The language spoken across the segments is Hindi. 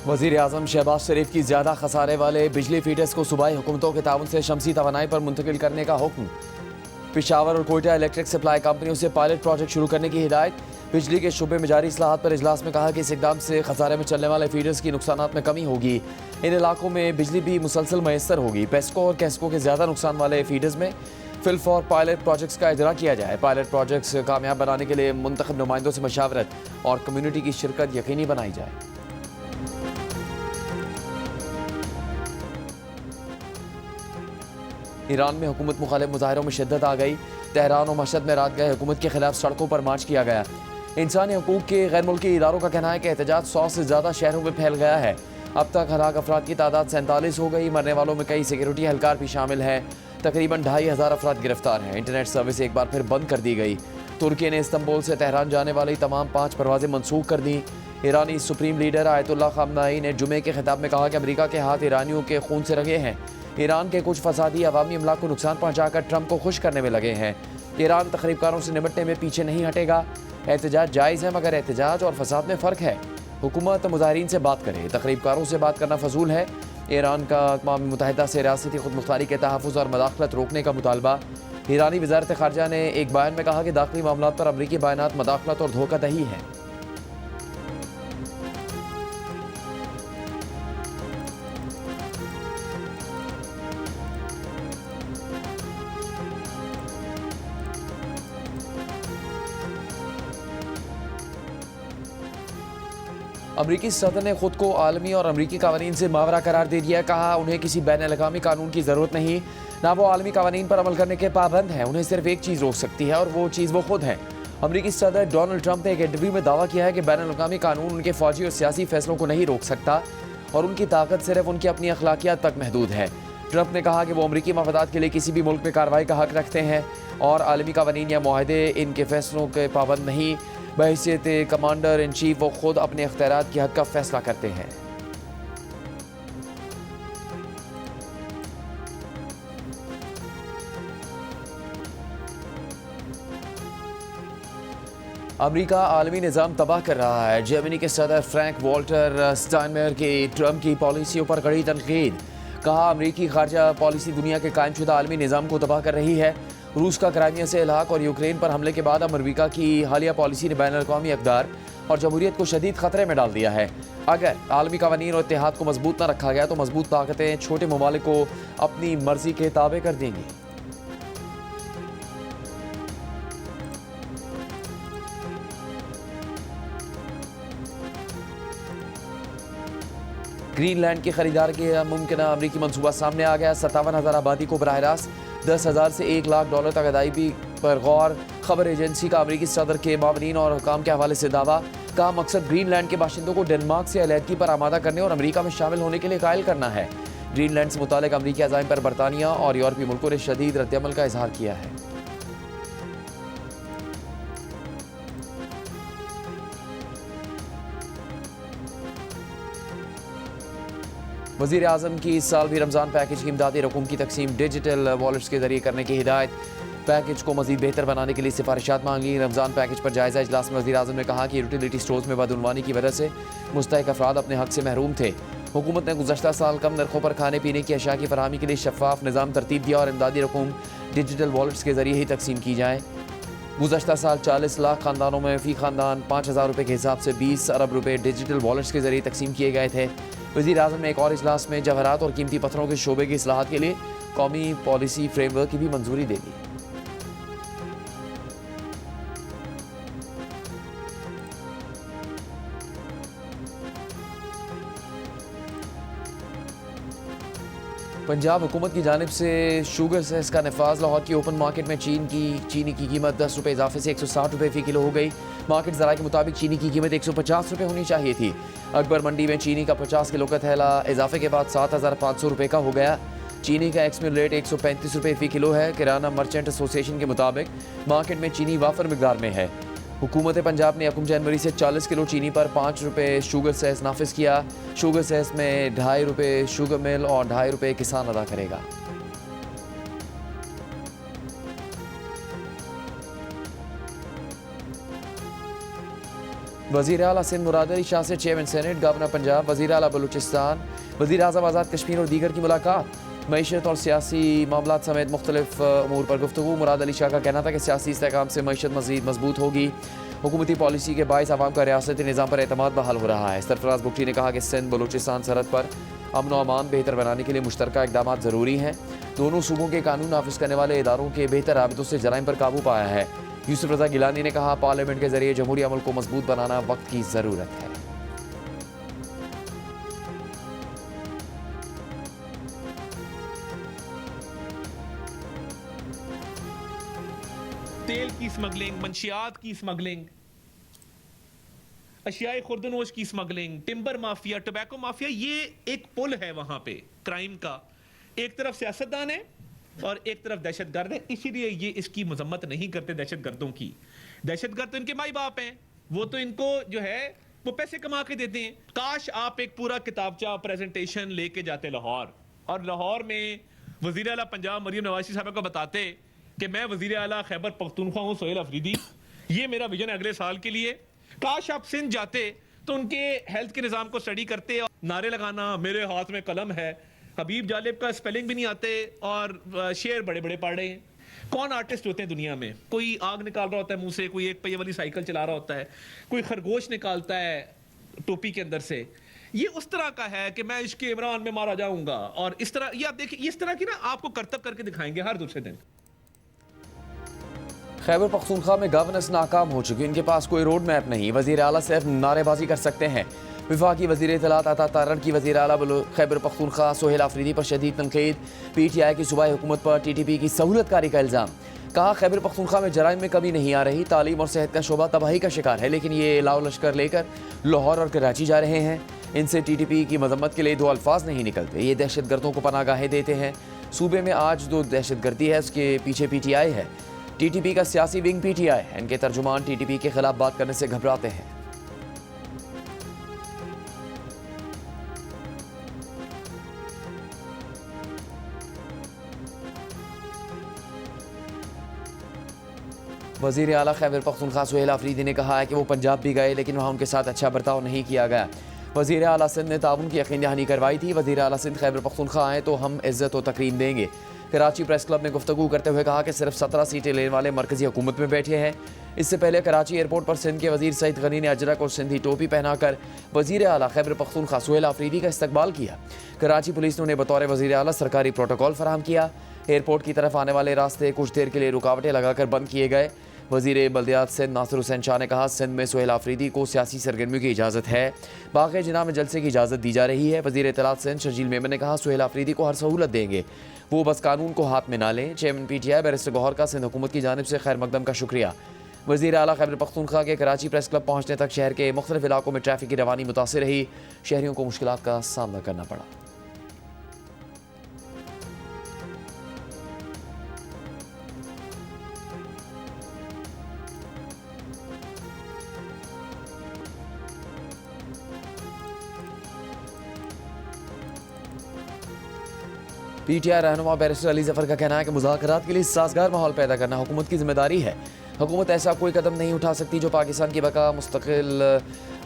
वज़ीर आज़म शहबाज शरीफ की ज़्यादा खसारे वाले बिजली फीडर्स को सूबाई हुकूमतों के ताउन से शमसी तवानाई पर मुंतकिल करने का हुक्म। पेशावर और कोयटा इलेक्ट्रिक सप्लाई कंपनियों से पायलट प्रोजेक्ट शुरू करने की हिदायत। बिजली के शुबे में जारी इस्लाहात पर इजलास में कहा कि इस इकदाम से खसारे में चलने वाले फीडर्स की नुकसानात में कमी होगी। इन इलाकों में बिजली भी मुसलसल मैसर होगी। पेस्को और कैस्को के ज़्यादा नुकसान वाले फीडर्स में फिल फॉर पायलट प्रोजेक्ट्स का इजरा किया जाए। पायलट प्रोजेक्ट्स कामयाब बनाने के लिए मुंतखब नुमाइंदों से मशावरत और कम्यूनिटी की शिरकत यकीनी बनाई जाए। ईरान में हुकूमत मुखालिफ मुजाहरों में शिद्दत आ गई। तेहरान और मशहद में रात गए हुकूमत के खिलाफ सड़कों पर मार्च किया गया। इंसानी हकूक के गैर मुल्की इदारों का कहना है कि एहतजाज 100 से ज़्यादा शहरों में फैल गया है। अब तक हलाक अफराद की तादाद 47 हो गई। मरने वालों में कई सिक्योरिटी एहलकार भी शामिल हैं। तकरीबन 2500 अफराद गिरफ्तार हैं। इंटरनेट सर्विस एक बार फिर बंद कर दी गई। तुर्की ने इस्तंबुल से तेहरान जाने वाली तमाम 5 परवाजें मनसूख कर दी। ईरानी सुप्रीम लीडर आयतुल्लाह खामनाई ने जुमे के खिताब में कहा कि अमेरिका के हाथ ईरानियों के खून से रंगे हैं। ईरान के कुछ फसादी अवामी अमला को नुकसान पहुंचाकर ट्रंप को खुश करने में लगे हैं। ईरान तखरीबकारों से निपटने में पीछे नहीं हटेगा। एहतजाज जायज़ है, मगर एहतजाज और फसाद में फ़र्क है। हुकूमत मुजाहरीन से बात करे, तखरीबकारों से बात करना फजूल है। ईरान का अक़वाम मुत्तहिदा से रियासती खुदमुख्तारी के तहफ़्फ़ुज़ और मदाखलत रोकने का मुतालबा। ईरानी वज़ारत ख़ारजा ने एक बयान में कहा कि दाखिली मामलात पर अमरीकी बयानात मदाखलत और धोखादही है। अमरीकी सदर ने खुद को आलमी और अमरीकी कानून से मावरा करार दे दिया। कहा उन्हें किसी बैन अल-अक़वामी कानून की ज़रूरत नहीं, ना वो आलमी कानून पर अमल करने के पाबंद हैं। उन्हें सिर्फ एक चीज़ रोक सकती है और वो चीज़ वो खुद है। अमरीकी सदर डोनाल्ड ट्रंप ने एक इंटरव्यू में दावा किया है कि बैन अल-अक़वामी कानून उनके फौजी और सियासी फैसलों को नहीं रोक सकता और उनकी ताकत सिर्फ उनकी अपनी अखलाकियात तक महदूद है। ट्रंप ने कहा कि वो अमरीकी मफादात के लिए किसी भी मुल्क में कार्रवाई का हक रखते हैं और आलमी कानून या मुआहदे इनके फैसलों के पाबंद नहीं। बहैसियत कमांडर इन चीफ वो खुद अपने इख्तियारात की हद का फैसला करते हैं। अमरीका आलमी निज़ाम तबाह कर रहा है। जर्मनी के सदर फ्रैंक वॉल्टर स्टाइनमायर की ट्रंप की पॉलिसियों पर कड़ी तनकीद। कहा अमरीकी खारजा पॉलिसी दुनिया के कायमशुदा आलमी निज़ाम को तबाह कर रही है। रूस का क्राइमिया से इलाक और यूक्रेन पर हमले के बाद अमरीका की हालिया पॉलिसी ने बैन अल-अक़वामी इक़दार और जमहूरियत को शदीद खतरे में डाल दिया है। अगर आलमी कानून और इत्तेहाद को मजबूत न रखा गया तो मजबूत ताकतें छोटे ममालिक को अपनी मर्जी के ताबे कर देंगी। ग्रीनलैंड की खरीदार के मुमकिन अमरीकी मनसूबा सामने आ गया। 57,000 आबादी को बराह रास्त 10,000 से $1 लाख तक अदायगी पर गौर। खबर एजेंसी का अमरीकी सदर के मावनीन और हुकाम के हवाले से दावा। कहा मकसद ग्रीनलैंड के बाशिंदों को डेनमार्क से अलहदगी पर आमादा करने और अमरीका में शामिल होने के लिए कायल करना है। ग्रीनलैंड से मुतालिक अमरीकी अज़ाइम पर बरतानिया और यूरोपीय मुल्कों ने शदीद रद्दअमल का इजहार किया है। वज़ीर आज़म की इस साल भी रमज़ान पैकेज की इमदादी रकूम की तकसीम डिजिटल वॉलेट्स के जरिए करने की हिदायत। पैकेज को मज़ीद बेहतर बनाने के लिए सिफारिशात मांगी। रमज़ान पैकेज पर जायज़ा इजलास में वज़ीर आज़म ने कहा कि यूटिलिटी स्टोर्स में बदउनवानी की वजह से मुस्तहिक अफराद अपने हक से महरूम थे। हुकूमत ने गुज़श्ता साल कम नरखों पर खाने पीने की अशिया की फरहमी के लिए शफाफ निज़ाम तरतीब दिया और इमदादी रकूम डिजिटल वॉलेट्स के जरिए ही तकसीम की जाए। गुज़श्ता साल 40 लाख ख़ानदानों में फ़ी ख़ानदान 5,000 रुपये के हिसाब से 20 अरब रुपये डिजिटल वॉलेट्स के जरिए तकसीम किए गए थे। वज़ीर आज़म ने एक और इजलास में जवाहरात और कीमती पत्थरों के शोबे की इस्लाहात के लिए कौमी पॉलिसी फ्रेमवर्क की भी मंजूरी दे दी। पंजाब हुकूमत की जानिब से शुगर सेस का नफाज। लाहौर की ओपन मार्केट में चीनी की कीमत 10 रुपये इजाफे से 160 रुपये फ़ी किलो हो गई। मार्केट ज़राए के मुताबिक चीनी की कीमत 150 रुपये होनी चाहिए थी। अकबर मंडी में चीनी का 50 किलो का थैला इजाफे के बाद 7,500 रुपये का हो गया। चीनी का एक्समिल रेट 135 रुपये फ़ी किलो है। किराना मर्चेंट एसोसिएशन के मुताबिक मार्केट में चीनी वाफर मिकदार में है। हुकूमत पंजाब ने 1 जनवरी से 40 किलो चीनी पर 5 रुपये शुगर सेस नाफिज किया। शुगर सेस में 2.5 रुपये शुगर मिल और 2.5 रुपये किसान अदा करेगा। वज़ीर आला सिंध मुराद अली शाह से चेयरमैन सेनेट, गवर्नर पंजाब, वज़ीर आला बलूचिस्तान, वज़ीर आज़म आज़ाद कश्मीर और दीगर की मुलाकात। मईशत और सियासी मामला समेत मुख्तलिफ अमूर पर गुफ्तगू। मुराद अली शाह का कहना था कि सियासी इस्तेहकाम से मईशत मज़ीद मजबूत होगी। हुकूमती पॉलिसी के बायस आवाम का रियासती निज़ाम पर एतमाद बहाल हो रहा है। सरफराज बुगटी ने कहा कि सिंध बलूचिस्तान सरहद पर अमन व अमान बेहतर बनाने के लिए मुश्तरका इक़दाम ज़रूरी हैं। दोनों सूबों के कानून नाफिज करने वाले इदारों के बेहतर राबितों से जराइम पर काबू पाया है। यूसुफ रज़ा गिलानी ने कहा, पार्लियामेंट के जरिए जमहूरी अमल को मजबूत बनाना वक्त की ज़रूरत है। तेल की स्मगलिंग, मंशियात की स्मगलिंग, अशियाई खुर्दनोश की smuggling, timber mafia, tobacco mafia, ये एक पुल है वहां पे क्राइम का। एक तरफ सियासतदान है और एक तरफ दहशतगर्द है। इसीलिए ये इसकी मजम्मत नहीं करते दहशतगर्दों की। दहशतगर्द तो इनके माई बाप हैं, वो तो इनको जो है वो पैसे कमा के देते हैं। काश आप एक पूरा किताबचा प्रेजेंटेशन लेके जाते लाहौर, और लाहौर में वजीर आला पंजाब मरियम नवाज साहब को बताते कि मैं वजीर आला खैबर पख्तूनख्वा हूँ सोहेल अफरीदी, ये मेरा विजन है अगले साल के लिए। काश आप सिंध जाते तो उनके हेल्थ के निज़ाम को स्टडी करते। और नारे लगाना, मेरे हाथ में कलम है, हबीब जालिब का स्पेलिंग भी नहीं आते और शेर बड़े बड़े पढ़ रहे हैं। कौन आर्टिस्ट होते हैं दुनिया में? कोई आग निकाल रहा होता है मुंह से, कोई एक पहिए वाली साइकिल चला रहा होता है, कोई खरगोश निकालता है टोपी के अंदर से। ये उस तरह का है कि मैं इसके इमरान में मारा जाऊंगा, और इस तरह, ये आप देखिए, इस तरह की ना आपको करतब करके दिखाएंगे हर दूसरे दिन। खैबर पख्तूनख्वा में गवर्नेंस नाकाम हो चुकी, इनके पास कोई रोड मैप नहीं। वज़ीर आला सिर्फ नारेबाजी कर सकते हैं। वफाकी वज़ीर इत्तलात अता तारण की वज़ीर आला खैबर पख्तूनख्वा सोहेल अफरीदी पर शदीद तनकीद। PTI की सूबाई हुकूमत पर TTP की सहूलतकारी का इल्ज़ाम। कहा, खैबर पख्तूनख्वा में जराइम में कमी नहीं आ रही, तालीम और सेहत का शोबा तबाही का शिकार है, लेकिन ये लाओ लश्कर लेकर लाहौर और कराची जा रहे हैं। इनसे TTP की मजम्मत के लिए दो अल्फाज नहीं निकलते। ये दहशत गर्दों को पनागाहें देते हैं। सूबे में आज जो दहशत गर्दी है उसके पीछे PTI है। TTP का सियासी विंग PTI है। इनके तर्जुमान TTP के खिलाफ बात करने से घबराते हैं। वज़ीर आला खैबर पख्तूनख्वा सोहेल अफरीदी ने कहा है कि वो पंजाब भी गए, लेकिन वहाँ उनके साथ अच्छा बर्ताव नहीं किया गया। वज़ीर आला सिंध ने ताउन की यकीन दहानी करवाई थी। वज़ीर आला सिंध खैबर पख्तूनख्वा आए तो हम इज़्ज़त और तकरीम देंगे। कराची प्रेस क्लब में गुफ्तगू करते हुए कहा कि सिर्फ 17 सीटें लेने वाले मरकजी हुकूमत में बैठे हैं। इससे पहले कराची एयरपोर्ट पर सिंध के वज़ीर सईद गनी ने अजरक और सिंधी टोपी पहनाकर वज़ीर आला खैबर पख्तूनख्वा सोहेल अफरीदी का इस्तकबाल किया। कराची पुलिस ने उन्हें बतौर वज़ीर आला सरकारी प्रोटोकॉल फराहम किया। एयरपोर्ट की तरफ आने वाले रास्ते कुछ देर के लिए रुकावटें लगाकर बंद किए गए। वज़ीर बल्दियात सिंध नासिर हुसैन शाह ने कहा, सिंध में सोहेल अफरीदी को सियासी सरगर्मियों की इजाज़त है। बाक़ी जिना में जलसे की इजाज़त दी जा रही है। वज़ीर इत्तलात सिंध शर्जील मेमन ने कहा, सोहेल अफरीदी को हर सहूलत देंगे, वो बस कानून को हाथ में ना लें। चेयरमैन PTI बैरिस्टर गौहर का सिंध हुकूमत की जानिब से खैर मकदम का शुक्रिया। वज़ीर आला खैबर पख्तूनख्वा के कराची प्रेस क्लब पहुँचने तक शहर के मुख्तलिफ इलाकों में ट्रैफिक की रवानी मुतासिर रही। शहरियों को मुश्किलात का सामना करना पड़ा। PTI रहनुमा बैरिस्टर अली जफर का कहना है कि मुज़ाकरात के लिए साजगार माहौल पैदा करना हुकूमत की जिम्मेदारी है। हुकूमत ऐसा कोई कदम नहीं उठा सकती जो पाकिस्तान की बका, मुस्तकिल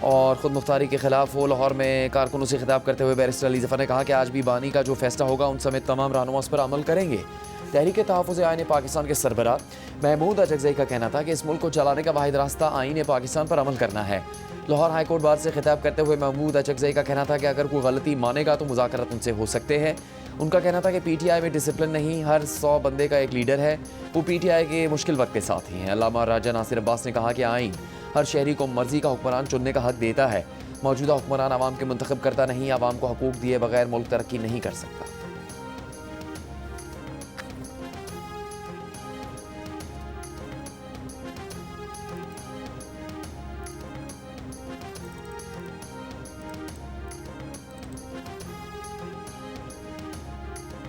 और ख़ुद मुख्तारी के खिलाफ हो। लाहौर में कारकुनों से खिताब करते हुए बैरिस्टर अली जफर ने कहा कि आज भी बानी का जो फैसला होगा उन समेत तमाम रहनुमा उस पर अमल करेंगे। तहरीक तहफ़्फ़ुज़ आईन पाकिस्तान के सरबराह महमूद अचकज़ई का कहना था कि इस मुल्क को चलाने का वाहिद रास्ता आईन पाकिस्तान पर अमल करना है। लाहौर हाई कोर्ट बार से खिताब करते हुए महमूद अचकज़ई का कहना था कि अगर कोई गलती मानेगा तो मुज़ाकरात उनसे हो सकते हैं। उनका कहना था कि PTI में डिसिप्लिन नहीं, हर 100 बंदे का एक लीडर है, वो PTI के मुश्किल वक्त के साथ ही हैं। अल्लामा राजा नासिर अब्बास ने कहा कि आईन हर शहरी को मर्जी का हुक्मरान चुनने का हक देता है। मौजूदा हुक्मरान आवाम के मुंतखब करता नहीं, आवाम को हकूक दिए बगैर मुल्क तरक्की नहीं कर सकता।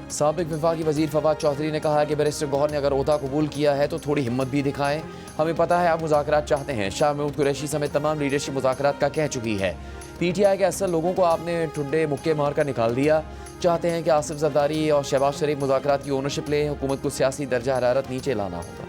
साबिक वफाकी वज़ीर फवाद चौधरी ने कहा कि बैरिस्टर गौहर ने अगर ओहदा कबूल किया है तो थोड़ी हिम्मत भी दिखाएं। हमें पता है आप मुज़ाकरात चाहते हैं। शाह महमूद कुरैशी समेत तमाम लीडरशिप मुज़ाकरात का कह चुकी है। PTI के असल लोगों को आपने ठुड्डे मुक्के मार कर निकाल दिया। चाहते हैं कि आसिफ जरदारी और शहबाज शरीफ मुज़ाकरात की ओनरशिप लें। हुकूमत को सियासी दर्जा हरारत नीचे लाना होगा।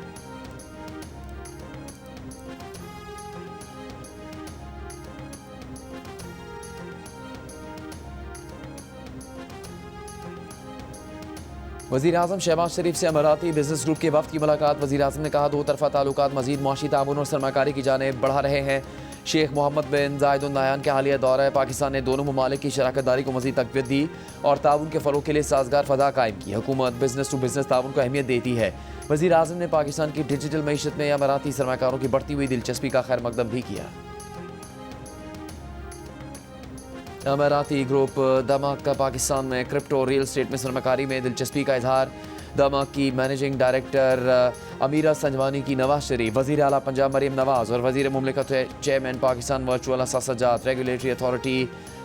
वज़ीर आज़म शहबाज शरीफ से अमाराती बिजनेस ग्रुप के वफ़द की मुलाकात। वज़ीर आज़म ने कहा, दो तरफ़ा ताल्लुकात मज़ीद मुआशी ताउन और सरमाकारी की जानिब बढ़ा रहे हैं। शेख मोहम्मद बिन जायद अल नहयान के हालिया दौरा पाकिस्तान ने दोनों ममालिक की शराकत दारी को मज़ीद तक़वियत दी और ताउन के फ़रोग़ के लिए साज़गार फ़ज़ा कायम की। हुकूमत बिजनेस टू बिजनेस ताउन को अहमियत देती है। वज़ीर आज़म ने पाकिस्तान की डिजिटल मईशत में अमाराती सरमाकारों की बढ़ती हुई दिलचस्पी का खैर मकदम भी किया। अमाराती ग्रुप दमाक का पाकिस्तान में क्रिप्टो रियल स्टेट में सरमाकारी में दिलचस्पी का इजहार। दमाक की मैनेजिंग डायरेक्टर अमीरा संजवानी की नवाज शरीफ, वज़ीर आला पंजाब मरीम नवाज और वज़ीर मुमलिकत चेयरमैन पाकिस्तान वर्चुअल असासजात रेगुलेटरी अथॉरिटी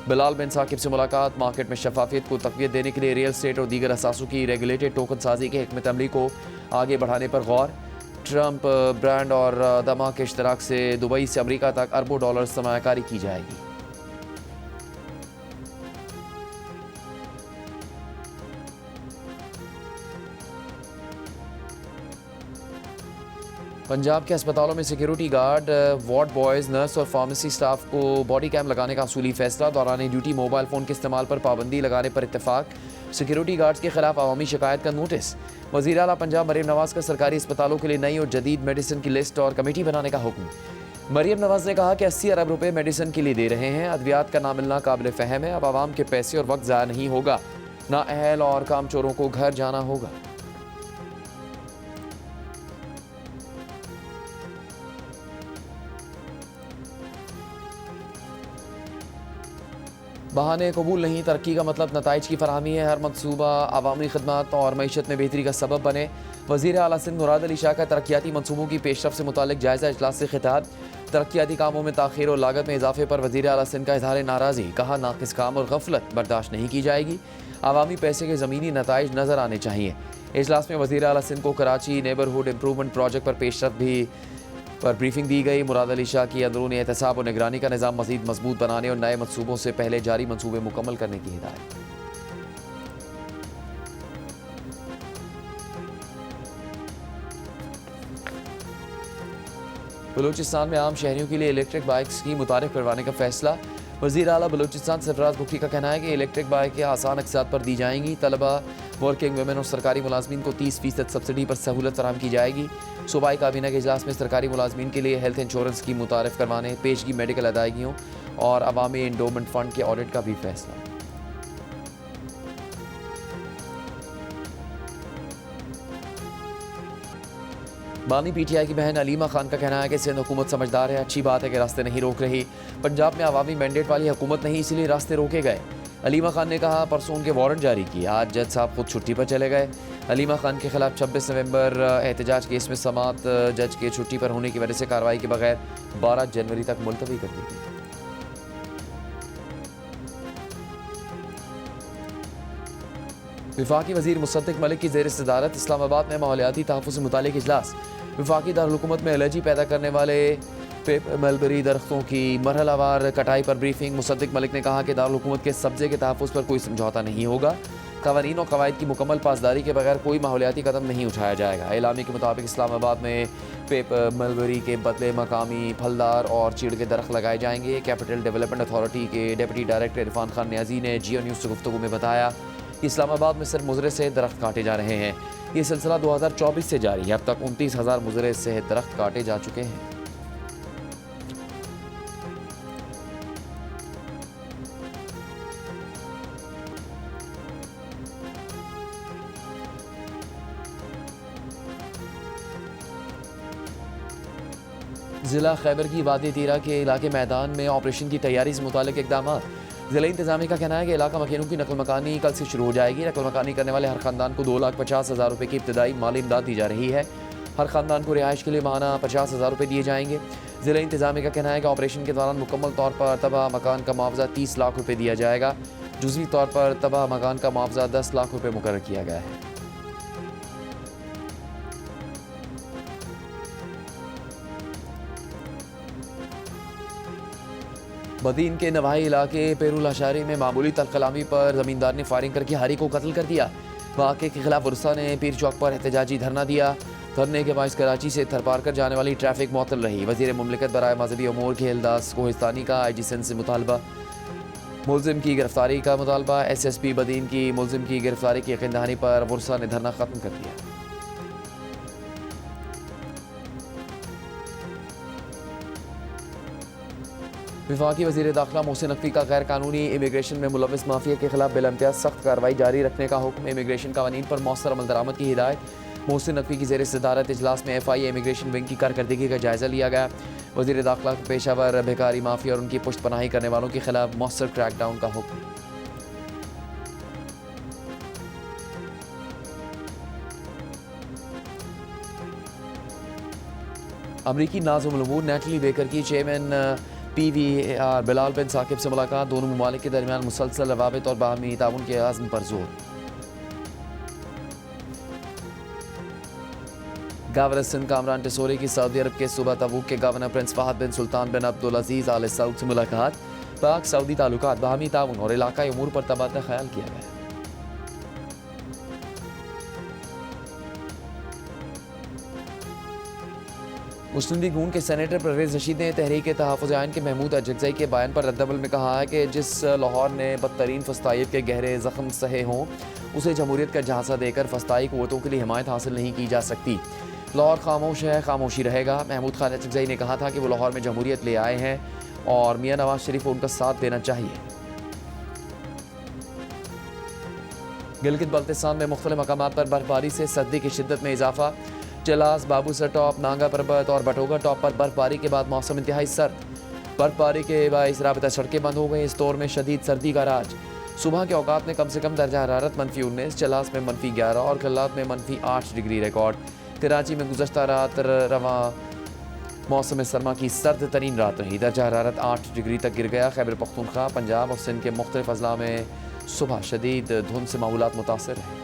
बिलाल बिन साकिब से मुलाकात। मार्केट में शफाफियत को तक़वियत देने के लिए रियल स्टेट और दीगर असासों की रेगुलेटेड टोकन साजी के हिकमत अमली को आगे बढ़ाने पर गौर। ट्रंप ब्रांड और दमाक के इश्तराक से दुबई से अमरीका तक अरबों डॉलर सरमायाकारी की जाएगी। पंजाब के अस्पतालों में security guard, ward boys, nurse और फार्मेसी स्टाफ को बॉडी कैम लगाने का असूली फैसला। दौरान ड्यूटी मोबाइल फ़ोन के इस्तेमाल पर पाबंदी लगाने पर इत्तेफाक। सिक्योरिटी गार्ड्स के खिलाफ अवामी शिकायत का नोटिस। वज़ीर आला पंजाब मरीम नवाज का सरकारी अस्पतालों के लिए नई और जदीद मेडिसिन की लिस्ट और कमेटी बनाने का हुक्म। मरीम नवाज ने कहा कि 80 अरब रुपये मेडिसिन के लिए दे रहे हैं। अद्वियात का ना मिलना काबिल फ़हम है। अब आवाम के पैसे और वक्त ज़ाया नहीं होगा। नाअहल और कामचोरों को घर जाना होगा। बहाने कबूल नहीं, तरक्की का मतलब नताइज की फराहमी है। हर मनसूबा अवामी खदमात और मईशत में बेहतरी का सबब बने। वज़ीर आला सिंध मुराद अली शाह का तरक्याती मनसूबों की पेशरफ से मुतालिक जायज़ा इजलास से खिताब। तरक्याती कामों में ताख़ीर और लागत में इजाफे पर वज़ीर आला सिंध का इज़हार नाराज़ी। कहा, नाक़िस काम और गफलत बर्दाश्त नहीं की जाएगी। अवामी पैसे के ज़मीनी नताइज नज़र आने चाहिए। इजलास में वज़ीर आला सिंध को कराची नेबरहुड इम्प्रूवमेंट प्रोजेक्ट पर पेशरफ पर ब्रीफिंग दी गई। मुराद अली शाह की अंदरूनी एहतसाब और निगरानी का निज़ाम मज़ीद मजबूत बनाने और नए मनसूबों से पहले जारी मनसूबे मुकम्मल करने की हिदायत। बलूचिस्तान में आम शहरियों के लिए इलेक्ट्रिक बाइक्स की मुतारिफ करवाने का फैसला। वज़ीर आला बलूचिस्तान सरफराज बुख्ती का कहना है कि इलेक्ट्रिक बाइकें आसान अक़सात पर दी जाएंगी। तलबा, वर्किंग वुमेन और सरकारी मुलाजमीन को 30% सब्सिडी पर सहूलत फराहम की जाएगी। सूबाई काबीना के इजलास में सरकारी मुलाजमीन के लिए हेल्थ इंश्योरेंस की मुतारिफ करवाने, पेशगी मेडिकल अदायगियों और अवामी इंडोमेंट फ़ंड के ऑडिट का भी फैसला। बानी पीटीआई की बहन अलीमा खान का कहना है कि सिंध हुकूमत समझदार है। अच्छी बात है कि रास्ते नहीं रोक रही। पंजाब में अवामी मैंडेट वाली हुकूमत नहीं, इसलिए रास्ते रोके गए। अलीमा खान ने कहा, परसों उनके वारंट जारी किए, आज जज साहब खुद छुट्टी पर चले गए। अलीमा खान के खिलाफ 26 नवंबर एहतजाज केस में समात जज के छुट्टी पर होने की वजह से कार्रवाई के बगैर 12 जनवरी तक मुलतवी कर दी गई। विफाकी वज़ीर मुसद्दिक मलिक की ज़ेर सदारत इस्लामाबाद में माहौलियाती तहफ़्फ़ुज़ से मुतालिक इजलास। विफाकी दारुल-हुकूमत में एलर्जी पैदा करने वाले मलबरी दरख्तों की मरहलावार कटाई पर ब्रीफिंग। मुसद्दिक मलिक ने कहा कि दारुल-हुकूमत के सब्ज़े के तहफ़्फ़ुज़ पर कोई समझौता नहीं होगा। क़वानीन और क़वाइद की मुकम्मल पासदारी के बगैर कोई माहौलियाती कदम नहीं उठाया जाएगा। एलामी के मुताबिक इस्लामाबाद में पेपर मलबरी के बदले मकामी फलदार और चीड़ के दरख्त लगाए जाएंगे। कैपिटल डेवलपमेंट अथॉरिटी के डिप्टी डायरेक्टर इरफान खान न्याजी ने जियो न्यूज़ से गुफ्तगू में बताया कि इस्लामाबाद में सिर्फ मुजरे से दरख्त काटे जा रहे हैं। ये सिलसिला 2024 से जारी है। अब तक 29,000 मुजरे से दरख्त काटे जा चुके हैं। ज़िला खैबर की वादी तीरा के इलाके मैदान में ऑपरेशन की तैयारी से मुतालिक इक़दाम। ज़िला इंतज़ामिया का कहना है कि इलाका मकीनों की नकल मकानी कल से शुरू हो जाएगी। नकल मकानी करने वाले हर ख़ानदान को 2,50,000 रुपये की इब्तदाई माली इमदाद दी जा रही है। हर ख़ानदान को रिहाइश के लिए माहाना 50,000 रुपये दिए जाएंगे। ज़िला इंतज़ामिया का कहना है कि ऑपरेशन के दौरान मुकम्मल तौर पर तबाह मकान का मुआवजा 30 लाख रुपये दिया जाएगा। जुज़वी तौर पर तबाह मकान का मुआवजा 10 लाख रुपये मुकर्रर किया गया है। बदीन के नवाही इलाके पेरुल अशारी में मामूली तलकलामी पर ज़मींदार ने फायरिंग करके हारी को कत्ल कर दिया। वाक़े के खिलाफ वर्षा ने पीर चौक पर एहतजाजी धरना दिया। धरने के बायस कराची से थरपारकर जाने वाली ट्रैफिक मुअत्तल रही। वज़ीर मुमलिकत बराए मजहबी अमूर के एलदास कोहिस्तानी का IG सिंध से मुतालबा। मुलजिम की गिरफ्तारी का मुतालबा। SSP बदीन की मुलजिम की गिरफ्तारी की यकीन दहानी पर बुरसा ने धरना खत्म कर दिया। वफाकी वज़ीर दाखिला मोहसिन नकवी का गैर कानूनी इमिग्रेशन में मुलविस माफिया के खिलाफ बिलम्तियाज सख्त कार्रवाई जारी रखने का हुक्म। इमिग्रेशन कवानीन पर मौसर अमल दरामद की हिदायत। मोहसिन नकवी की ज़ेर सदारत इजलास में FIA इमिग्रेशन विंग की कारकर्दगी का जायजा लिया गया। वज़ीर दाखिला को पेशावर भिखारी माफिया और उनकी पुश्त पनाही करने वालों के खिलाफ मौसर क्रैकडाउन का हुक्म। अमरीकी नाज़िम उल-उमूर नेटली बेकर की चेयरमैन PVAR बिलाल बिन साकिब से मुलाकात। दोनों ममालिक के दरमियान मुसलसल रवाबित और बाहमी ताउन के आज़म पर जोर। गवर्नर सिंध कामरान टिसोरी की सऊदी अरब के सूबा तबूक के गवर्नर प्रिंस फहद बिन सुल्तान बिन अब्दुल अजीज आल सऊद से मुलाकात। पाक सऊदी ताल्लुकात, बाहमी ताउन और इलाकाई उमूर पर तबादला ख्याल किया गया। मुस्लिम लीग नून के सेनेटर परवेज रशीद ने तहरीक तहफ़्फ़ुज़ आइन के महमूद अजगज़ई के बयान पर रद्दअमल में कहा है कि जिस लाहौर ने बदतरीन फस्ताइब के गहरे ज़ख्म सहे हों उसे जमहूरियत का झांसा देकर फस्ताई क़ुव्वतों के लिए हिमायत हासिल नहीं की जा सकती। लाहौर खामोश है, खामोशी रहेगा। महमूद खान अजगज़ई ने कहा था कि वो लाहौर में जमहूरियत ले आए हैं और मियाँ नवाज शरीफ को उनका साथ देना चाहिए। गिलगित बल्तिस्तान में मुख्तलिफ मकामात पर बर्फबारी से सर्दी की शिद्दत में इजाफा। चलास, बाबूसर टॉप, नांगा पर्वत और बटोगा टॉप पर बर्फबारी के बाद मौसम इंतहाई सर्द। बर्फबारी के बाइस राबता सड़कें बंद हो गई। इस दौर में शदीद सर्दी का राज। सुबह के औकात में कम से कम दर्जा हरारत -19, चलास में -11 और कल्लात में -8 डिग्री रिकॉर्ड। कराची में गुज़श्ता रात रवा मौसम सरमा की सर्द तरीन रात रही। दर्जा हरारत 8 डिग्री तक गिर गया। खैबर पख्तूनख्वा, पंजाब और सिंध के मुख्तलिफ अजला में सुबह शदीद धुंध से मामूलात मुतासर है।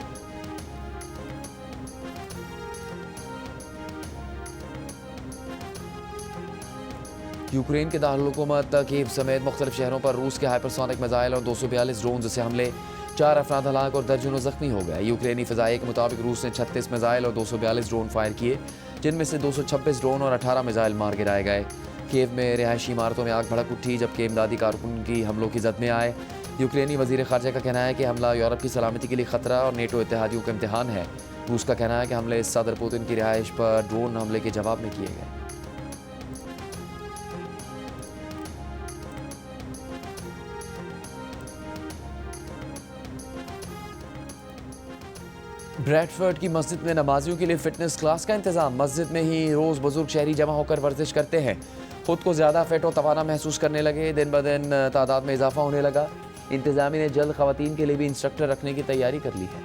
यूक्रेन के दारुल-हुकूमत कीव समेत मुख्तलिफ शहरों पर रूस के हाइपरसोनिक मिसाइल और 242 ड्रोन से हमले। 4 अफराद हलाक और दर्जनों जख्मी हो गए। यूक्रेनी फ़िज़ाई के मुताबिक रूस ने 36 मिसाइल और 242 ड्रोन फायर किए, जिनमें से 226 ड्रोन और 18 मिसाइल मार गिराए गए। कीव में रिहायशी इमारतों में आग भड़क उठी जबकि इमदादी कारकुन की हमलों की जद में आए। यूक्रेनी वज़ीर ख़ारजा का कहना है कि हमला यूरोप की सलामती के लिए ख़तरा और नेटो इत्तेहादियों का इम्तिहान है। रूस का कहना है कि हमले सदर पुतिन की रिहाइश पर ड्रोन हमले के जवाब में किए गए। ब्रैडफर्ड की मस्जिद में नमाजियों के लिए फ़िटनेस क्लास का इंतज़ाम। मस्जिद में ही रोज़ बुजुर्ग शहरी जमा होकर वर्जिश करते हैं। खुद को ज़्यादा फिट और तवाना महसूस करने लगे। दिन ब दिन तादाद में इजाफा होने लगा। इंतज़ामिया ने जल्द ख़वातीन के लिए भी इंस्ट्रक्टर रखने की तैयारी कर ली है।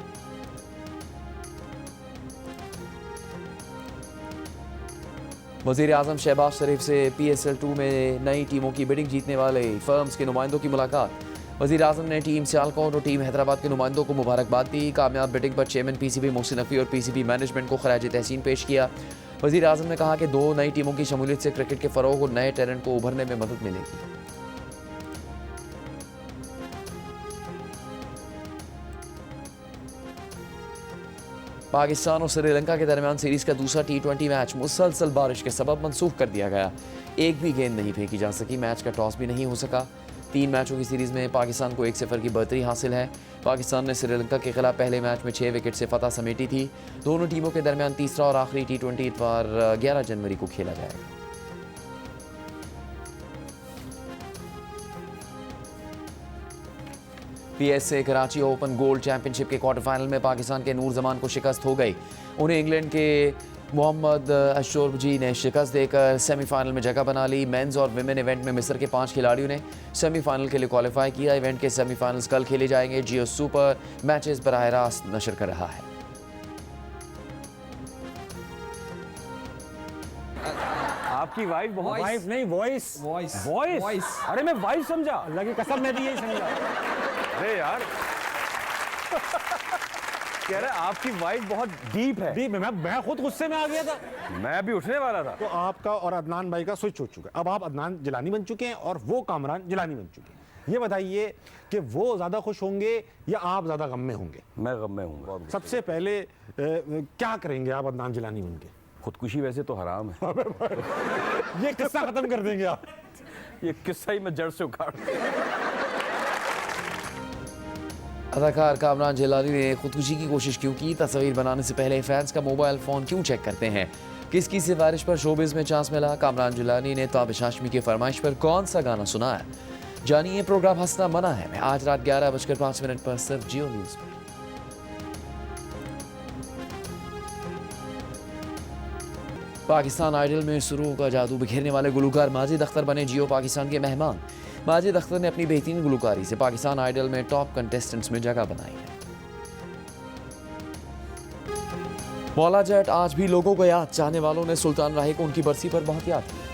वज़ीर आज़म शहबाज शरीफ से PSL 2 में नई टीमों की बिडिंग जीतने वाले फर्म्स के नुमाइंदों की मुलाकात। वज़ीर आज़म ने टीम सियालकोट और टीम हैदराबाद के नुमाइंदों को मुबारकबाद दी। कामयाब बिडिंग पर चेयरमैन PCB मोहसिन नकवी और PCB मैनेजमेंट को खराज तहसीन पेश किया। वज़ीर आज़म ने कहा कि 2 नई टीमों की शमूलियत से क्रिकेट के फ़रोग़ और नए टैलेंट को उभरने में मदद मिलेगी। पाकिस्तान और श्रीलंका के दरमियान सीरीज़ का दूसरा T20 मैच मुसलसल बारिश के सबब मनसूख कर दिया गया। एक भी गेंद नहीं फेंकी जा सकी। मैच का टॉस भी नहीं हो सका। 3 मैचों की सीरीज़ में पाकिस्तान को 1-0 की बढ़तरी हासिल है। पाकिस्तान ने श्रीलंका के खिलाफ पहले मैच में 6 विकेट से फतह समेटी थी। दोनों टीमों के दरमियान तीसरा और आखिरी T20 इतवार 11 जनवरी को खेला जाएगा। PSA Karachi open gold championship के क्वार्टर फाइनल में पाकिस्तान के नूर जमान को शिकस्त हो गई। उन्हें इंग्लैंड के मोहम्मद अशोरबजी ने शिकस्त देकर सेमीफाइनल में जगह बना ली। मेंस और विमेन इवेंट में मिस्र के 5 खिलाड़ियों ने सेमीफाइनल के लिए क्वालिफाई किया। इवेंट के सेमीफाइनल्स कल खेले जाएंगे। जियो सुपर मैचेस बराह रास्त नशर कर रहा है। आपकी वाइफ बहुत वाइफ नहीं वॉइस वॉइस अरे मैं वाइफ समझा। अल्लाह की कसम मैं भी यही समझा। अरे यार कह रहे आपकी वाइफ बहुत डीप है। भी मैं खुद गुस्से में आ गया था। मैं भी उठने वाला था। तो आपका और अदनान भाई का स्विच हो चुका है। अब आप अदनान जिलानी बन चुके हैं और वो कामरान जिलानी बन चुके हैं। ये बताइए कि वो ज्यादा खुश होंगे या आप ज्यादा गम में होंगे? मैं गम में हूँ। सबसे पहले क्या करेंगे आप अदनान जिलानी बन के? खुदकुशी वैसे तो हराम है। ये किस्सा खत्म कर देंगे आप। ये किस्सा ही मैं जड़ से उखाड़ अदाकार कामरान जिलानी ने खुदकुशी की कोशिश क्यों की, तस्वीर बनाने से पहले फैंस का मोबाइल फ़ोन क्यों चेक करते हैं, किसकी सिफारिश पर शोबिज़ में चांस मिला, कामरान जिलानी ने ताबिश हाशमी की फरमाइश पर कौन सा गाना सुनाया, जानिए। प्रोग्राम हंसना मना है मैं आज रात 11:05 पर सिर्फ जियो न्यूज़ पर। पाकिस्तान आइडल में सुरों का जादू बिखेरने वाले गुलकार माजिद अख्तर बने जियो पाकिस्तान के मेहमान। माजिद अख्तर ने अपनी बेहतरीन गुलकारी से पाकिस्तान आइडल में टॉप कंटेस्टेंट्स में जगह बनाई है। मौला जट आज भी लोगों को याद, चाहने वालों ने सुल्तान राही को उनकी बरसी पर बहुत याद किया।